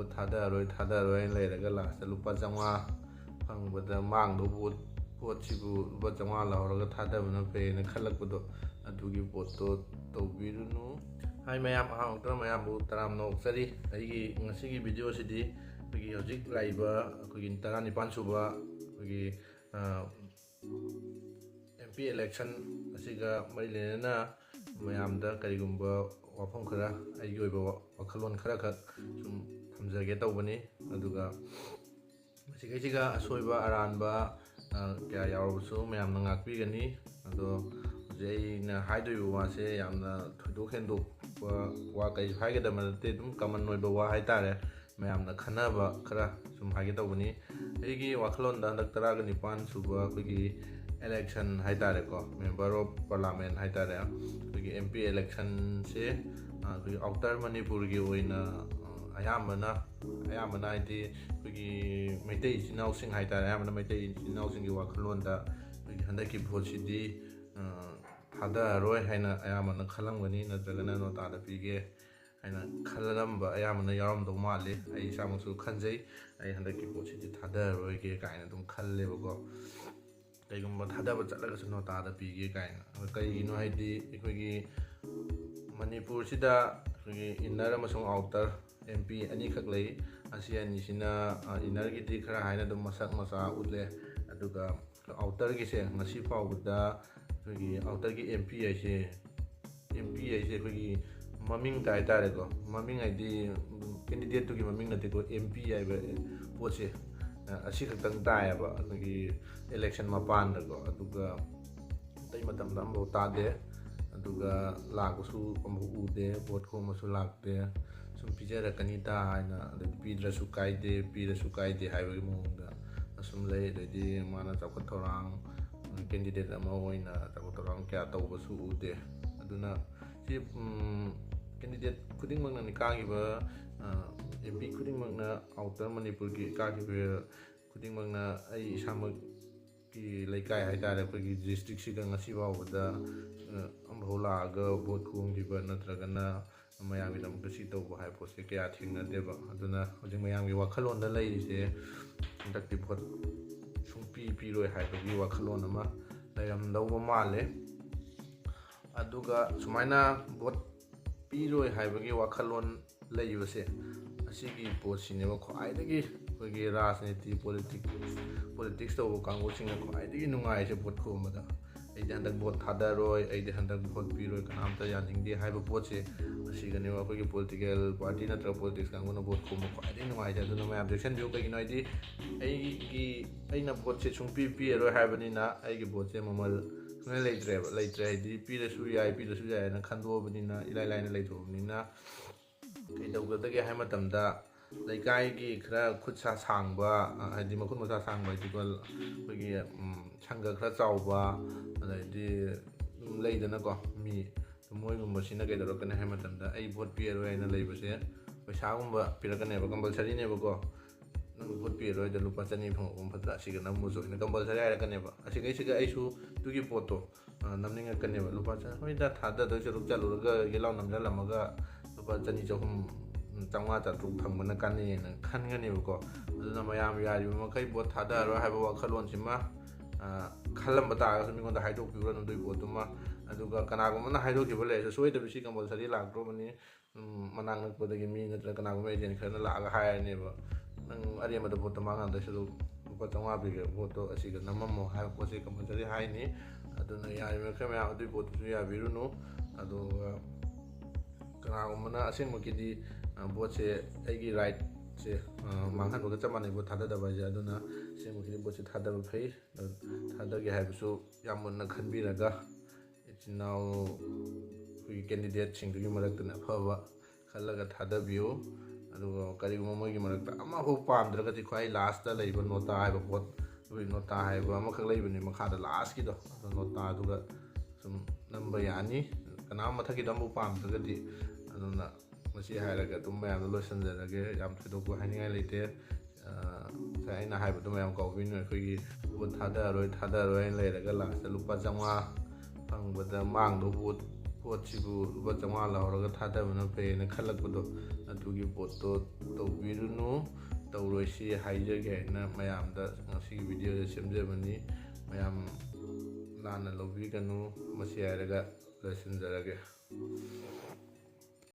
Boat ꯊꯥꯗꯔꯣꯏ ꯂꯩꯔꯒ last ꯂꯨꯄꯥ 500 ꯐꯪꯕꯗ ꯃꯥꯡꯗꯧꯕ ꯄꯣꯠꯁꯤꯕꯨ ꯂꯨꯄꯥ 500 ꯂꯧꯔꯒ ꯊꯥꯗꯕꯅ ꯐꯩꯌꯦꯅ ꯈꯜꯂꯛꯄꯗꯣ ꯑꯗꯨꯒꯤ ꯄꯣꯠꯇꯣ ꯇꯧꯕꯤꯔꯨꯅꯨ꯫ ꯍꯥꯏ ꯃꯌꯥꯝ ꯑꯍꯥꯡꯕ ꯃꯌꯥꯝꯕꯨ ꯇꯔꯥꯝꯅ ꯑꯣꯛꯆꯔꯤ꯫ ꯑꯩꯒꯤ ꯉꯁꯤꯒꯤ ꯚꯤꯗꯤꯑꯣꯁꯤꯗꯤ ꯑꯩꯈꯣꯏꯒꯤ ꯍꯧꯖꯤꯛ ꯂꯥꯛꯏꯕ ꯑꯩꯈꯣꯏꯒꯤ 19 ꯁꯨꯕ ꯑꯩꯈꯣꯏꯒꯤ MP ꯏꯂꯦꯛꯁꯟ ꯑꯁꯤꯒ ꯃꯔꯤ ꯂꯩꯅꯅ ꯃꯌꯥꯝꯗ ꯀꯔꯤꯒꯨꯝꯕ ꯋꯥꯐꯝ ꯈꯔ ꯑꯩꯒꯤ ꯑꯣꯏꯕ ꯋꯥꯈꯜꯂꯣꯟ ꯈꯔꯈꯛ ꯁꯨꯝ ꯊꯝꯖꯒꯦ ꯇꯧꯕꯅꯤ꯫ ꯑꯗꯨꯒ ꯃꯁꯤꯈꯩꯁꯤꯒ ꯑꯁꯣꯏꯕ ꯑꯔꯥꯟꯕ ꯀꯌꯥ ꯌꯥꯎꯔꯕꯁꯨ ꯃꯌꯥꯝꯅ ꯉꯥꯛꯄꯤꯒꯅꯤ꯫ ꯑꯗꯣ ꯍꯧꯖꯤꯛ ꯑꯩꯅ ꯍꯥꯏꯗꯣꯏꯕ ꯋꯥꯁꯦ ꯌꯥꯝꯅ ꯊꯣꯏꯗꯣꯛ ꯍꯦꯟꯗꯣꯛꯄ ꯋꯥ ꯀꯩꯁꯨ ꯍꯥꯏꯒꯗꯕ ꯅꯠꯇꯦ, ꯑꯗꯨꯝ ꯀꯃꯟ ꯑꯣꯏꯕ ꯋꯥ ꯍꯥꯏꯇꯥꯔꯦ, ꯃꯌꯥꯝꯅ ꯈꯟꯅꯕ ꯈꯔ ꯁꯨꯝ ꯍꯥꯏꯒꯦ ꯇꯧꯕꯅꯤ꯫ ꯑꯩꯒꯤ ꯋꯥꯈꯜꯂꯣꯟꯗ ꯍꯟꯗꯛ 19 ꯁꯨꯕ ꯑꯩꯈꯣꯏꯒꯤ ꯑꯦꯂꯦꯛꯁꯟ ꯍꯥꯏꯇꯥꯔꯦꯀꯣ, ꯃꯦꯝꯕꯔ ꯑꯣꯐ ꯄꯥꯔꯂꯥꯃꯦꯟ ꯍꯥꯏꯇꯥꯔꯦ, ꯑꯩꯈꯣꯏꯒꯤ MP ꯏꯂꯦꯛꯁꯟꯁꯦ ꯑꯩꯈꯣꯏꯒꯤ ꯑꯥꯎꯇꯔ ꯃꯅꯤꯄꯨꯔꯒꯤ ꯑꯣꯏꯅ ꯑꯌꯥꯝꯕꯅ ꯍꯥꯏꯗꯤ ꯑꯩꯈꯣꯏꯒꯤ ꯃꯩꯇꯩ ꯏꯆꯤꯟ ꯏꯅꯥꯎꯁꯤꯡ ꯍꯥꯏꯇꯥꯔꯦ, ꯑꯌꯥꯝꯕꯅ ꯃꯩꯇꯩ ꯏꯆꯤꯟ ꯏꯅꯥꯎꯁꯤꯡꯒꯤ ꯋꯥꯈꯜꯂꯣꯟꯗ ꯑꯩꯈꯣꯏꯒꯤ ꯍꯟꯗꯛꯀꯤ ꯚꯣꯠꯁꯤꯗꯤ ꯊꯥꯗꯔꯔꯣꯏ ꯍꯥꯏꯅ ꯑꯌꯥꯝꯕꯅ ꯈꯜꯂꯝꯒꯅꯤ, ꯅꯠꯇ꯭ꯔꯒꯅ ꯅꯣꯇꯥꯗ ꯄꯤꯒꯦ ꯍꯥꯏꯅ ꯈꯜꯂꯝꯕ ꯑꯌꯥꯝꯕꯅ ꯌꯥꯎꯔꯝꯗꯧ ꯃꯥꯜꯂꯤ꯫ ꯑꯩ ꯏꯁꯥꯃꯛꯁꯨ khꯟꯖꯩ, ꯑꯩ ꯍꯟꯗꯛꯀꯤ ꯚꯣꯠꯁꯤꯗꯤ ꯊꯥꯗꯔꯔꯣꯏꯒꯦ ꯀꯥꯏꯅ ꯑꯗꯨꯝ ꯈꯜꯂꯦꯕꯀꯣ, ꯀꯩꯒꯨꯝꯕ ꯊꯥꯗꯕ ꯆꯠꯂꯒꯁꯨ ꯅꯣꯇꯥꯗ ꯄꯤꯒꯦ ꯀꯥꯏꯅ꯫ ꯀꯔꯤꯒꯤꯅꯣ ꯍꯥꯏꯗꯤ ꯑꯩꯈꯣꯏꯒꯤ ꯃꯅꯤꯄꯨꯔꯁꯤꯗ ꯑꯩꯈꯣꯏꯒꯤ ꯏꯟꯅꯔ ꯑꯃꯁꯨꯡ ꯑꯥꯎꯇꯔ MP ꯑꯅꯤꯈꯛ ꯂꯩ꯫ ꯑꯁꯤ ꯑꯅꯤꯁꯤꯅ ꯏꯟꯅꯔꯒꯤꯗꯤ ꯈꯔ ꯍꯥꯏꯅ ꯑꯗꯨꯝ ꯃꯁꯛ ꯃꯆꯥ ꯎꯠꯂꯦ, ꯑꯗꯨꯒ ꯑꯥꯎꯇꯔꯒꯤꯁꯦ ꯉꯁꯤ ꯐꯥꯎꯕꯗ ꯑꯩꯈꯣꯏꯒꯤ ꯑꯥꯎꯇꯔꯒꯤ MP ꯍꯥꯏꯁꯦ ꯑꯩꯈꯣꯏꯒꯤ ꯃꯃꯤꯡ ꯍꯥꯏꯇꯥꯔꯦꯀꯣ, ꯃꯃꯤꯡ ꯍꯥꯏꯗꯤ ꯀꯦꯟꯗꯤꯗꯦꯠꯇꯨꯒꯤ ꯃꯃꯤꯡ ꯅꯠꯇꯦꯀꯣ, MP ꯍꯥꯏꯕ ꯄꯣꯠꯁꯦ ꯑꯁꯤ ꯈꯛꯇꯪ ꯇꯥꯏꯌꯦꯕ ꯑꯩꯈꯣꯏꯒꯤ ꯏꯂꯦꯛꯁꯟ ꯃꯄꯥꯟꯗꯀꯣ, ꯑꯗꯨꯒ ꯑꯇꯩ ꯃꯇꯝꯗ ꯑꯃꯐꯥꯎ ꯇꯥꯗꯦ, ꯑꯗꯨꯒ ꯂꯥꯛꯄꯁꯨ ꯑꯃꯐꯥꯎ ꯎꯗꯦ, ꯚꯣꯠ ꯈꯣꯝꯕꯁꯨ ꯂꯥꯛꯇꯦ, ꯁꯨꯝ ꯄꯤꯖꯔꯛꯀꯅꯤꯗ ꯍꯥꯏꯅ, ꯑꯗꯩ ꯄꯤꯗ꯭ꯔꯁꯨ ꯀꯥꯏꯗꯦ ꯍꯥꯏꯕꯒꯤ ꯃꯑꯣꯡꯗ ꯑꯁꯨꯝ ꯂꯩ꯫ ꯑꯗꯩꯗꯤ ꯃꯥꯅ ꯆꯥꯎꯈꯠ ꯊꯧꯔꯥꯡ ꯀꯦꯟꯗꯤꯗꯦꯠ ꯑꯃ ꯑꯣꯏꯅ ꯆꯥꯎꯈꯠ ꯊꯧꯔꯥꯡ ꯀꯌꯥ ꯇꯧꯕꯁꯨ ꯎꯗꯦ꯫ ꯑꯗꯨꯅ ꯁꯤ ꯀꯦꯟꯗꯤꯗꯦꯠ ꯈꯨꯗꯤꯡꯃꯛꯅ ꯀꯥꯈꯤꯕ MP ꯈꯨꯗꯤꯡꯃꯛꯅ ꯑꯥꯎꯇꯔ ꯃꯅꯤꯄꯨꯔꯒꯤ ꯀꯥꯈꯤꯕ ꯈꯨꯗꯤꯡꯃꯛꯅ ꯑꯩ ꯏꯁꯥꯃꯛꯀꯤ ꯂꯩꯀꯥꯏ ꯍꯥꯏꯇꯥꯔꯦ, ꯑꯩꯈꯣꯏꯒꯤ ꯗꯤꯁꯇ꯭ꯔꯤꯛꯁꯤꯗ ꯉꯁꯤ ꯐꯥꯎꯕꯗ ꯑꯃꯐꯥꯎ ꯂꯥꯛꯑꯒ ꯚꯣꯠ ꯈꯣꯝꯈꯤꯕ ꯅꯠꯇ꯭ꯔꯒꯅ ꯃꯌꯥꯝꯒꯤꯗꯃꯛꯇ ꯁꯤ ꯇꯧꯕ ꯍꯥꯏꯕ ꯄꯣꯠꯁꯦ ꯀꯌా ꯊꯦꯡꯅꯗꯦꯕ꯫ ꯑꯗꯨꯅ ꯍꯧꯖꯤꯛ ꯃꯌꯥꯝꯒꯤ ꯋꯥꯈꯜꯂꯣꯟꯗ ꯂꯩꯔꯤꯁꯦ ꯍꯟꯗꯛꯇꯤ ꯚꯣꯠ ꯁꯨꯡꯄꯤ ꯄꯤꯔꯣꯏ ꯍꯥꯏꯕꯒꯤ ꯋꯥꯈꯜꯂꯣꯟ ꯑꯃ ꯂꯩꯔꯝꯗꯧꯕ ꯃꯥꯜꯂꯦ꯫ ꯑꯗꯨꯒ ꯁꯨꯃꯥꯏꯅ ꯚꯣꯠ ꯄꯤꯔꯣꯏ ꯍꯥꯏꯕꯒꯤ ꯋꯥꯈꯜꯂꯣꯟ ꯂꯩꯕꯁꯦ, ꯑꯁꯤꯒꯤ ꯄꯣꯠꯁꯤꯅꯦꯕ ꯈ꯭ꯋꯥꯏꯗꯒꯤ ꯑꯩꯈꯣꯏꯒꯤ ꯔꯥꯖꯅꯤꯇꯤ ꯄꯣꯂꯤꯇꯤꯛꯁ ꯇꯧꯕ ꯀꯥꯡꯕꯨꯁꯤꯡꯅ ꯈ꯭ꯋꯥꯏꯗꯒꯤ ꯅꯨꯡꯉꯥꯏꯔꯤꯁꯦ ꯚꯣꯠ ꯈꯣꯝꯕꯗ꯫ ꯑꯩꯗꯤ ꯍꯟꯗꯛ ꯚꯣꯠ ꯊꯥꯗꯔꯣꯏ, ꯑꯩꯗꯤ ꯍꯟꯗꯛ ꯚꯣꯠ ꯄꯤꯔꯣꯏ, ꯀꯅꯥꯝꯇ ꯌꯥꯅꯤꯡꯗꯦ ꯍꯥꯏꯕ ꯄꯣꯠꯁꯦ ꯑꯁꯤꯒꯅꯦꯕ ꯑꯩꯈꯣꯏꯒꯤ ꯄꯣꯂꯤꯇꯤꯀꯦꯜ ꯄꯥꯔꯇꯤ ꯅꯠꯇ꯭ꯔꯒ ꯄꯣꯂꯤꯇꯤꯛꯁ ꯀꯥꯡꯕꯨꯅ ꯚꯣꯠ ꯈꯣꯝꯕ ꯈ꯭ꯋꯥꯏꯗꯒꯤ ꯅꯨꯡꯉꯥꯏꯖꯦ꯫ ꯑꯗꯨꯅ ꯃꯌꯥꯝ ꯆꯦꯛꯁꯤꯟꯕꯤꯌꯨ, ꯀꯩꯒꯤꯅꯣ ꯍꯥꯏꯗꯤ ꯑꯩꯅ ꯚꯣꯠꯁꯦ ꯁꯨꯡꯄꯤ ꯄꯤꯔꯔꯣꯏ ꯍꯥꯏꯕꯅꯤꯅ ꯑꯩꯒꯤ ꯚꯣꯠꯁꯦ ꯃꯃꯜ ꯁꯨꯡꯂꯩ ꯂꯩꯇ꯭ꯔꯦ ꯍꯥꯏꯗꯤ ꯄꯤꯔꯁꯨ ꯌꯥꯏ ꯍꯥꯏꯅ ꯈꯟꯗꯣꯛꯑꯕꯅꯤꯅ, ꯏꯂꯥꯏ ꯂꯥꯏꯅ ꯂꯩꯊꯣꯛꯑꯕꯅꯤꯅ ꯀꯩꯗꯧꯒꯗꯒꯦ ꯍꯥꯏꯕ ꯃꯇꯝꯗ ꯂꯩꯀꯥꯏꯒꯤ ꯈꯔ ꯈꯨꯠ ꯁꯥ ꯁꯥꯡꯕ, ꯍꯥꯏꯗꯤ ꯃꯈꯨꯠ ꯃꯁꯥ ꯁꯥꯡꯕ ꯍꯥꯏꯗꯤꯀꯣ, ꯑꯩꯈꯣꯏꯒꯤ ꯁꯪꯒꯈꯔ ꯆꯥꯎꯕ, ꯑꯗꯩꯗꯤ ꯂꯩꯗꯅꯀꯣ ꯃꯤ, ꯃꯣꯏꯒꯨꯝꯕꯁꯤꯅ ꯀꯩꯗꯧꯔꯛꯀꯅꯤ ꯍꯥꯏꯕ ꯃꯇꯝꯗ ꯑꯩ ꯚꯣꯠ ꯄꯤꯔꯔꯣꯏ ꯍꯥꯏꯅ ꯂꯩꯕꯁꯦ ꯄꯩꯁꯥꯒꯨꯝꯕ ꯄꯤꯔꯛꯀꯅꯦꯕ, ꯀꯝꯄꯜꯁꯔꯤꯅꯦꯕꯀꯣ, ꯅꯪ ꯚꯣꯠ ꯄꯤꯔꯔꯣꯏꯗ ꯂꯨꯄꯥ 200 ꯐꯪꯉꯛꯄ ꯐꯠꯇ꯭ꯔꯥ, ꯑꯁꯤꯒ ꯅꯝꯃꯨꯁꯨ ꯑꯩꯅ ꯀꯝꯄꯜꯁꯔꯤ ꯍꯥꯏꯔꯛꯀꯅꯦꯕ꯫ ꯑꯁꯤꯈꯩꯁꯤꯒ ꯑꯩꯁꯨ ꯑꯗꯨꯒꯤ ꯄꯣꯠꯇꯣ ꯅꯝꯅꯤꯡꯉꯛꯀꯅꯦꯕ, ꯂꯨꯄꯥ ꯍꯣꯏꯗ ꯊꯥꯗꯗꯣꯏ ꯁꯔꯨꯛ ꯆꯠꯂꯨꯔꯒ ꯌꯦꯜꯂꯥꯎ ꯅꯝꯁꯤꯜꯂꯝꯃꯒ ꯂꯨꯄꯥ 200, 300, 500, 600 ꯐꯪꯕꯅ ꯀꯥꯟꯅꯩꯌꯦꯅ ꯈꯟꯒꯅꯦꯕꯀꯣ꯫ ꯑꯗꯨꯅ ꯃꯌꯥꯝ ꯌꯥꯔꯤꯕ ꯃꯈꯩ ꯚꯣꯠ ꯊꯥꯗꯔꯔꯣꯏ ꯍꯥꯏꯕ ꯋꯥꯈꯜꯂꯣꯟꯁꯤꯃ ꯈꯜꯂꯝꯕ ꯇꯥꯔꯒꯁꯨ ꯃꯤꯉꯣꯟꯗ ꯍꯥꯏꯗꯣꯛꯄꯤꯔꯨꯔꯅꯨ ꯑꯗꯨꯒꯤ ꯄꯣꯠꯇꯨꯃ꯫ ꯑꯗꯨꯒ ꯀꯅꯥꯒꯨꯝꯕꯅ ꯍꯥꯏꯗꯣꯛꯈꯤꯕ ꯂꯩꯔꯁꯨ ꯁꯣꯏꯗꯕꯤ ꯁꯤ ꯀꯝꯄꯜꯁꯔꯤ ꯂꯥꯛꯇ꯭ꯔꯕꯅꯤ, ꯃꯅꯥꯛ ꯅꯛꯄꯗꯒꯤ ꯃꯤ ꯅꯠꯇ꯭ꯔꯒ ꯀꯅꯥꯒꯨꯝꯕ ꯑꯦꯖꯦꯟ ꯈꯔꯅ ꯂꯥꯛꯑꯒ ꯍꯥꯏꯔꯅꯦꯕ, ꯅꯪ ꯑꯔꯦꯝꯕꯗ ꯚꯣꯠꯇꯣ ꯃꯥꯡꯍꯟꯗꯣꯏ ꯁꯔꯨꯛ ꯂꯨꯄꯥ 500 ꯄꯤꯒꯦ ꯚꯣꯠꯇꯣ ꯑꯁꯤꯒ ꯅꯝꯃꯝꯃꯣ ꯍꯥꯏꯕ ꯄꯣꯠꯁꯦ ꯀꯝꯄꯜꯁꯔꯤ ꯍꯥꯏꯅꯤ꯫ ꯑꯗꯨꯅ ꯌꯥꯔꯤꯕꯃꯈꯩ ꯃꯌꯥꯝ ꯑꯗꯨꯒꯤ ꯄꯣꯠꯇꯨꯁꯨ ꯌꯥꯕꯤꯔꯨꯅꯨ꯫ ꯑꯗꯨꯒ ꯀꯅꯥꯒꯨꯝꯕꯅ ꯑꯁꯦꯡꯕꯒꯤꯗꯤ ꯚꯣꯠꯁꯦ ꯑꯩꯒꯤ ꯔꯥꯏꯠꯁꯦ ꯃꯥꯡꯍꯟꯕꯒ ꯆꯞ ꯃꯥꯟꯅꯩ ꯚꯣꯠ ꯊꯥꯗꯗꯕ ꯍꯥꯏꯁꯦ꯫ ꯑꯗꯨꯅ ꯑꯁꯦꯡꯕꯒꯤꯗꯤ ꯚꯣꯠꯁꯦ ꯊꯥꯗꯕ ꯐꯩ, ꯊꯥꯗꯒꯦ ꯍꯥꯏꯕꯁꯨ ꯌꯥꯝ ꯃꯨꯟꯅ ꯈꯟꯕꯤꯔꯒ ꯏꯆꯤꯟ ꯏꯅꯥꯎ ꯑꯩꯈꯣꯏꯒꯤ ꯀꯦꯟꯗꯤꯗꯦꯠꯁꯤꯡꯗꯨꯒꯤ ꯃꯔꯛꯇꯅ ꯑꯐꯕ ꯈꯜꯂꯒ ꯊꯥꯗꯕꯤꯌꯨ꯫ ꯑꯗꯨꯒ ꯀꯔꯤꯒꯨꯝꯕ ꯃꯣꯏꯒꯤ ꯃꯔꯛꯇ ꯑꯃꯐꯥꯎ ꯄꯥꯝꯗ꯭ꯔꯒꯗꯤ ꯈ꯭ꯋꯥꯏ ꯂꯥꯁꯇ ꯂꯩꯕ ꯅꯣꯇꯥ ꯍꯥꯏꯕ ꯄꯣꯠ, ꯑꯩꯈꯣꯏ ꯅꯣꯇꯥ ꯍꯥꯏꯕ ꯑꯃꯈꯛ ꯂꯩꯕꯅꯤ ꯃꯈꯥꯗ ꯂꯥꯁꯀꯤꯗꯣ, ꯅꯣꯇꯥꯗꯨꯒ ꯁꯨꯝ ꯅꯝꯕ ꯌꯥꯅꯤ, ꯀꯅꯥꯝ ꯃꯊꯛꯀꯤꯗꯣ ꯑꯃꯐꯥꯎ ꯄꯥꯝꯗ꯭ꯔꯒꯗꯤ꯫ ꯑꯗꯨꯅ ꯃꯁꯤ ꯍꯥꯏꯔꯒ ꯑꯗꯨꯝ ꯃꯌꯥꯝꯗ ꯂꯣꯏꯁꯤꯟꯖꯔꯒꯦ, ꯌꯥꯝ ꯊꯣꯏꯗꯣꯛꯄ ꯍꯥꯏꯅꯤꯡꯉꯥꯏ ꯂꯩꯇꯦ꯫ ꯉꯁꯥꯏ ꯑꯩꯅ ꯍꯥꯏꯕꯗꯣ ꯃꯌꯥꯝ ꯀꯥꯎꯕꯤꯅꯨ, ꯑꯩꯈꯣꯏꯒꯤ ꯚꯣꯠ ꯊꯥꯗꯔꯣꯏ ꯂꯩꯔꯒ ꯂꯥꯁꯇ ꯂꯨꯄꯥ 500 ꯐꯪꯕꯗ ꯃꯥꯡꯗꯧꯕ ꯄꯣꯠꯁꯤꯕꯨ ꯂꯨꯄꯥ 500 ꯂꯧꯔꯒ ꯊꯥꯗꯕꯅ ꯐꯩꯌꯦꯅ ꯈꯜꯂꯛꯄꯗꯣ ꯑꯗꯨꯒꯤ ꯄꯣꯠꯇꯣ ꯇꯧꯕꯤꯔꯨꯅꯨ, ꯇꯧꯔꯣꯏꯁꯤ ꯍꯥꯏꯖꯒꯦ ꯍꯥꯏꯅ ꯃꯌꯥꯝꯗ ꯉꯁꯤꯒꯤ ꯚꯤꯗꯤꯑꯣꯁꯦ ꯁꯦꯝꯖꯕꯅꯤ. ꯃꯌꯥꯝ ꯂꯥꯟꯅ ꯂꯧꯕꯤꯒꯅꯨ, ꯃꯁꯤ ꯍꯥꯏꯔꯒ ꯂꯣꯏꯁꯤꯟꯖꯔꯒꯦ.